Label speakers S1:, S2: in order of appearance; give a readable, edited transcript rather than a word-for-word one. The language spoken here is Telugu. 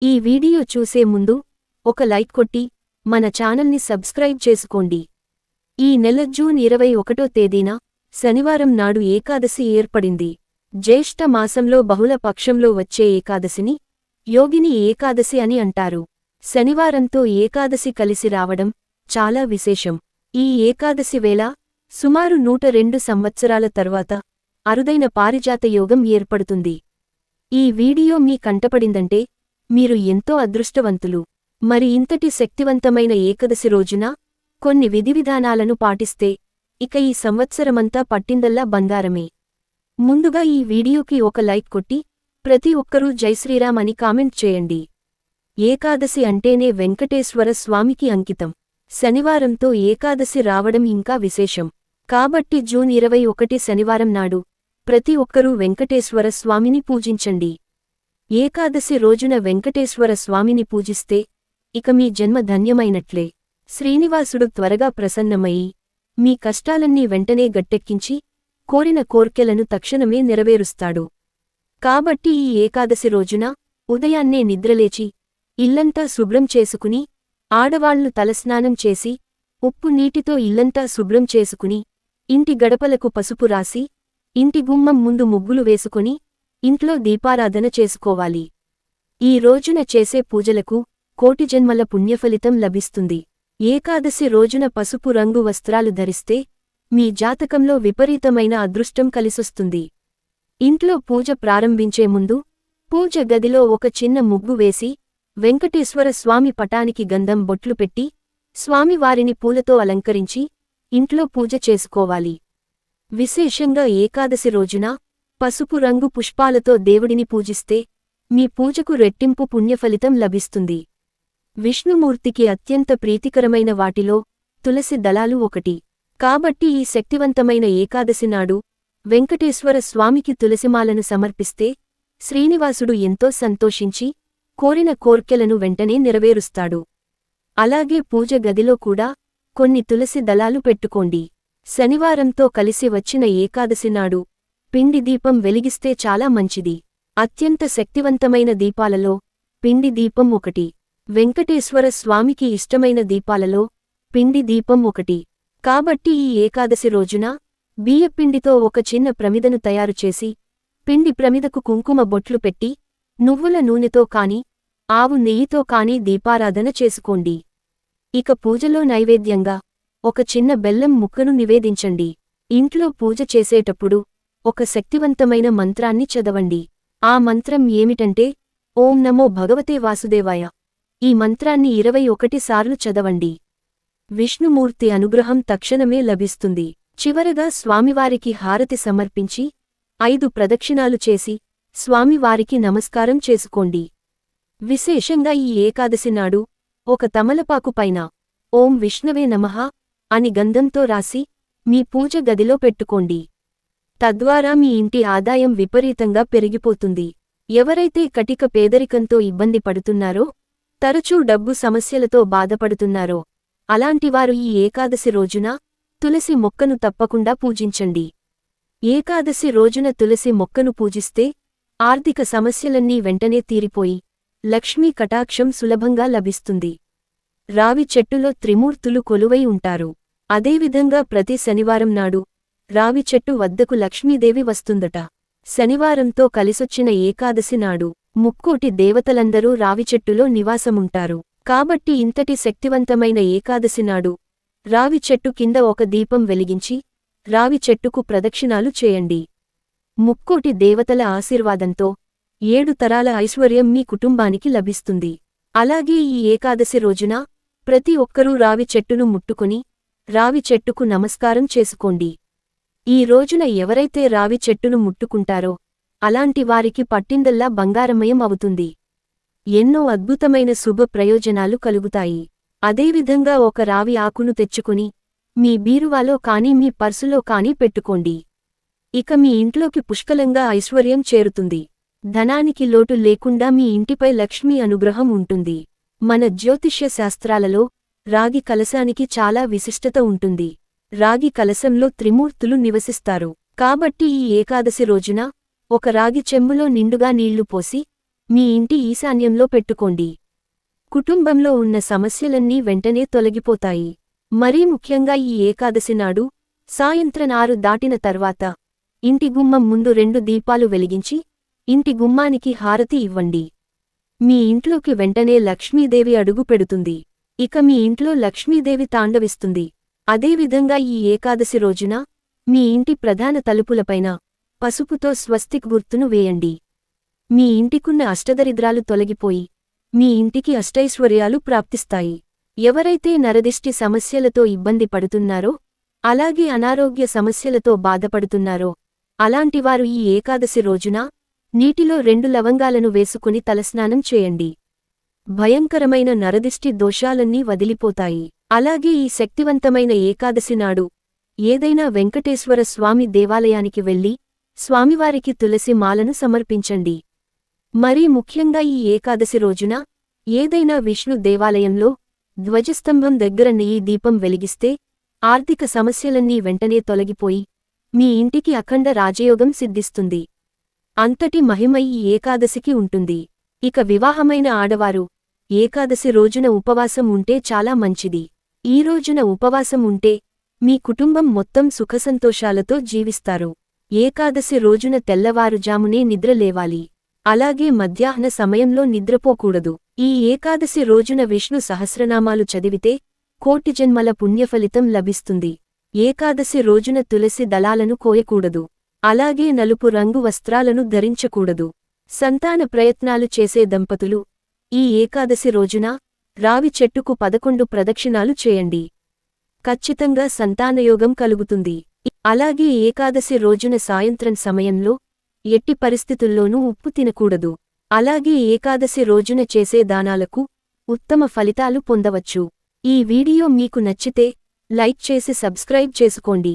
S1: ఈ వీడియో చూసే ముందు ఒక లైక్ కొట్టి మన ఛానల్ని సబ్స్క్రైబ్ చేసుకోండి. ఈ నెల జూన్ 21వ తేదీన శనివారం నాడు ఏకాదశి ఏర్పడింది. జ్యేష్ఠ మాసంలో బహుళ పక్షంలో వచ్చే ఏకాదశిని యోగిని ఏకాదశి అని అంటారు. శనివారంతో ఏకాదశి కలిసి రావడం చాలా విశేషం. ఈ ఏకాదశి వేళ సుమారు 102 సంవత్సరాల తర్వాత అరుదైన పారిజాత యోగం ఏర్పడుతుంది. ఈ వీడియో మీ కంటపడిందంటే మీరు ఎంతో అదృష్టవంతులు. మరి ఇంతటి శక్తివంతమైన ఏకాదశి రోజున కొన్ని విధివిధానాలను పాటిస్తే ఇక ఈ సంవత్సరమంతా పట్టిందల్లా బంగారమే. ముందుగా ఈ వీడియోకి ఒక లైక్ కొట్టి ప్రతి ఒక్కరూ జై శ్రీరామ్ అని కామెంట్ చేయండి. ఏకాదశి అంటేనే వెంకటేశ్వర స్వామికి అంకితం. శనివారంతో ఏకాదశి రావడం ఇంకా విశేషం. కాబట్టి జూన్ 21 శనివారం నాడు ప్రతి ఒక్కరూ వెంకటేశ్వర స్వామిని పూజించండి. ఏకాదశి రోజున వెంకటేశ్వర స్వామిని పూజిస్తే ఇక మీ జన్మ ధన్యమైనట్లే. శ్రీనివాసుడు త్వరగా ప్రసన్నమయి మీ కష్టాలన్నీ వెంటనే గట్టెక్కించి కోరిన కోర్కెలను తక్షణమే నెరవేరుస్తాడు. కాబట్టి ఈ ఏకాదశి రోజున ఉదయాన్నే నిద్రలేచి ఇల్లంతా శుభ్రం చేసుకుని, ఆడవాళ్లు తలస్నానం చేసి ఉప్పు నీటితో ఇల్లంతా శుభ్రం చేసుకుని, ఇంటి గడపలకు పసుపు రాసి, ఇంటి గుమ్మం ముందు ముగ్గులు వేసుకుని ఇంట్లో దీపారాధన చేసుకోవాలి. ఈ రోజున చేసే పూజలకు కోటి జన్మల పుణ్యఫలితం లభిస్తుంది. ఏకాదశి రోజున పసుపు రంగు వస్త్రాలు ధరిస్తే మీ జాతకంలో విపరీతమైన అదృష్టం కలిసొస్తుంది. ఇంట్లో పూజ ప్రారంభించే ముందు పూజ గదిలో ఒక చిన్న ముగ్గు వేసి వెంకటేశ్వర స్వామి పటానికి గంధం బొట్లు పెట్టి స్వామివారిని పూలతో అలంకరించి ఇంట్లో పూజ చేసుకోవాలి. విశేషంగా ఏకాదశి రోజున పసుపు రంగు పుష్పాలతో దేవుడిని పూజిస్తే మీ పూజకు రెట్టింపు పుణ్యఫలితం లభిస్తుంది. విష్ణుమూర్తికి అత్యంత ప్రీతికరమైన వాటిలో తులసి దళాలు ఒకటి. కాబట్టి ఈ శక్తివంతమైన ఏకాదశి నాడు వెంకటేశ్వర స్వామికి తులసిమాలను సమర్పిస్తే శ్రీనివాసుడు ఎంతో సంతోషించి కోరిన కోర్కెలను వెంటనే నెరవేరుస్తాడు. అలాగే పూజ గదిలో కూడా కొన్ని తులసి దళాలు పెట్టుకోండి. శనివారంతో కలిసి వచ్చిన ఏకాదశి నాడు పిండి దీపం వెలిగిస్తే చాలా మంచిది. అత్యంత శక్తివంతమైన దీపాలలో పిండి దీపం ఒకటి. వెంకటేశ్వర స్వామికి ఇష్టమైన దీపాలలో పిండి దీపం ఒకటి. కాబట్టి ఈ ఏకాదశి రోజున బియ్యపిండితో ఒక చిన్న ప్రమిదను తయారుచేసి పిండి ప్రమిదకు కుంకుమ బొట్లు పెట్టి నువ్వుల నూనెతో కాని ఆవు నెయ్యితో కాని దీపారాధన చేసుకోండి. ఇక పూజలో నైవేద్యంగా ఒక చిన్న బెల్లం ముక్కను నివేదించండి. ఇంట్లో పూజ చేసేటప్పుడు ఒక శక్తివంతమైన మంత్రాన్ని చదవండి. ఆ మంత్రం ఏమిటంటే ఓం నమో భగవతే వాసుదేవాయ. ఈ మంత్రాన్ని 21 సార్లు చదవండి. విష్ణుమూర్తి అనుగ్రహం తక్షణమే లభిస్తుంది. చివరగా స్వామివారికి హారతి సమర్పించి 5 ప్రదక్షిణాలు చేసి స్వామివారికి నమస్కారం చేసుకోండి. విశేషంగా ఈ ఏకాదశి నాడు ఒక తమలపాకు పైన ఓం విష్ణవే నమః అని గంధంతో రాసి మీ పూజ గదిలో పెట్టుకోండి. తద్వారా మీ ఇంటి ఆదాయం విపరీతంగా పెరిగిపోతుంది. ఎవరైతే కటిక పేదరికంతో ఇబ్బంది పడుతున్నారో, తరచూ డబ్బు సమస్యలతో బాధపడుతున్నారో అలాంటివారు ఈ ఏకాదశి రోజున తులసి మొక్కను తప్పకుండా పూజించండి. ఏకాదశి రోజున తులసి మొక్కను పూజిస్తే ఆర్థిక సమస్యలన్నీ వెంటనే తీరిపోయి లక్ష్మీ కటాక్షం సులభంగా లభిస్తుంది. రావి చెట్టులో త్రిమూర్తులు కొలువై ఉంటారు. అదేవిధంగా ప్రతి శనివారం నాడు రావి చెట్టు వద్దకు లక్ష్మీదేవి వస్తుందట. శనివారంతో కలిసొచ్చిన ఏకాదశి నాడు ముక్కోటి దేవతలందరూ రావిచెట్టులో నివాసముంటారు. కాబట్టి ఇంతటి శక్తివంతమైన ఏకాదశి నాడు రావి చెట్టు కింద ఒక దీపం వెలిగించి రావి చెట్టుకు ప్రదక్షిణాలు చేయండి. ముక్కోటి దేవతల ఆశీర్వాదంతో 7 తరాల ఐశ్వర్యం మీ కుటుంబానికి లభిస్తుంది. అలాగే ఈ ఏకాదశి రోజున ప్రతి ఒక్కరూ రావి చెట్టును ముట్టుకుని రావి చెట్టుకు నమస్కారం చేసుకోండి. ఈ రోజున ఎవరైతే రావి చెట్టును ముట్టుకుంటారో అలాంటి వారికి పట్టిందల్లా బంగారమయం అవుతుంది. ఎన్నో అద్భుతమైన శుభ ప్రయోజనాలు కలుగుతాయి. అదేవిధంగా ఒక రావి ఆకును తెచ్చుకుని మీ బీరువాలో కాని మీ పర్సులో కాని పెట్టుకోండి. ఇక మీ ఇంట్లోకి పుష్కలంగా ఐశ్వర్యం చేరుతుంది. ధనానికి లోటు లేకుండా మీ ఇంటిపై లక్ష్మీ అనుగ్రహం ఉంటుంది. మన జ్యోతిష్య శాస్త్రాలలో రాగి కలశానికి చాలా విశిష్టత ఉంటుంది. రాగి కలశంలో త్రిమూర్తులు నివసిస్తారు. కాబట్టి ఈ ఏకాదశి రోజున ఒక రాగి చెంబులో నిండుగా నీళ్లు పోసి మీ ఇంటి ఈశాన్యంలో పెట్టుకోండి. కుటుంబంలో ఉన్న సమస్యలన్నీ వెంటనే తొలగిపోతాయి. మరీ ముఖ్యంగా ఈ ఏకాదశి నాడు సాయంత్రం 6 దాటిన తర్వాత ఇంటి గుమ్మం ముందు 2 దీపాలు వెలిగించి ఇంటి గుమ్మానికి హారతి ఇవ్వండి. మీ ఇంట్లోకి వెంటనే లక్ష్మీదేవి అడుగు పెడుతుంది. ఇక మీ ఇంట్లో లక్ష్మీదేవి తాండవిస్తుంది. అదేవిధంగా ఈ ఏకాదశి రోజున మీ ఇంటి ప్రధాన తలుపులపైన పసుపుతో స్వస్తిక్ గుర్తును వేయండి. మీ ఇంటికున్న అష్టదరిద్రాలు తొలగిపోయి మీ ఇంటికి అష్టైశ్వర్యాలు ప్రాప్తిస్తాయి. ఎవరైతే నరదిష్టి సమస్యలతో ఇబ్బంది పడుతున్నారో, అలాగే అనారోగ్య సమస్యలతో బాధపడుతున్నారో అలాంటివారు ఈ ఏకాదశి రోజున నీటిలో 2 లవంగాలను వేసుకుని తలస్నానం చేయండి. భయంకరమైన నరదిష్టి దోషాలన్నీ వదిలిపోతాయి. అలాగే ఈ శక్తివంతమైన ఏకాదశి నాడు ఏదైనా వెంకటేశ్వర స్వామి దేవాలయానికి వెళ్లి స్వామివారికి తులసి మాలను సమర్పించండి. మరీ ముఖ్యంగా ఈ ఏకాదశి రోజున ఏదైనా విష్ణు దేవాలయంలో ధ్వజస్తంభం దగ్గర నెయ్యి దీపం వెలిగిస్తే ఆర్థిక సమస్యలన్నీ వెంటనే తొలగిపోయి మీ ఇంటికి అఖండ రాజయోగం సిద్ధిస్తుంది. అంతటి మహిమ ఈ ఏకాదశికి ఉంటుంది. ఇక వివాహమైన ఆడవారు ఏకాదశి రోజున ఉపవాసం ఉంటే చాలా మంచిది. ఈ రోజున ఉపవాసం ఉంటే మీ కుటుంబం మొత్తం సుఖసంతోషాలతో జీవిస్తారు. ఏకాదశి రోజున తెల్లవారుజామునే నిద్రలేవాలి. అలాగే మధ్యాహ్న సమయంలో నిద్రపోకూడదు. ఈ ఏకాదశి రోజున విష్ణు సహస్రనామాలు చదివితే కోటి జన్మల పుణ్యఫలితం లభిస్తుంది. ఏకాదశి రోజున తులసి దళాలను కోయకూడదు. అలాగే నలుపు రంగు వస్త్రాలను ధరించకూడదు. సంతాన ప్రయత్నాలు చేసే దంపతులు ఈ ఏకాదశి రోజున రావి చెట్టుకు 11 ప్రదక్షిణాలు చేయండి. ఖచ్చితంగా సంతానయోగం కలుగుతుంది. అలాగే ఏకాదశి రోజున సాయంత్రం సమయంలో ఎట్టి పరిస్థితుల్లోనూ ఉప్పు తినకూడదు. అలాగే ఏకాదశి రోజున చేసే దానాలకు ఉత్తమ ఫలితాలు పొందవచ్చు. ఈ వీడియో మీకు నచ్చితే లైక్ చేసి సబ్స్క్రైబ్ చేసుకోండి.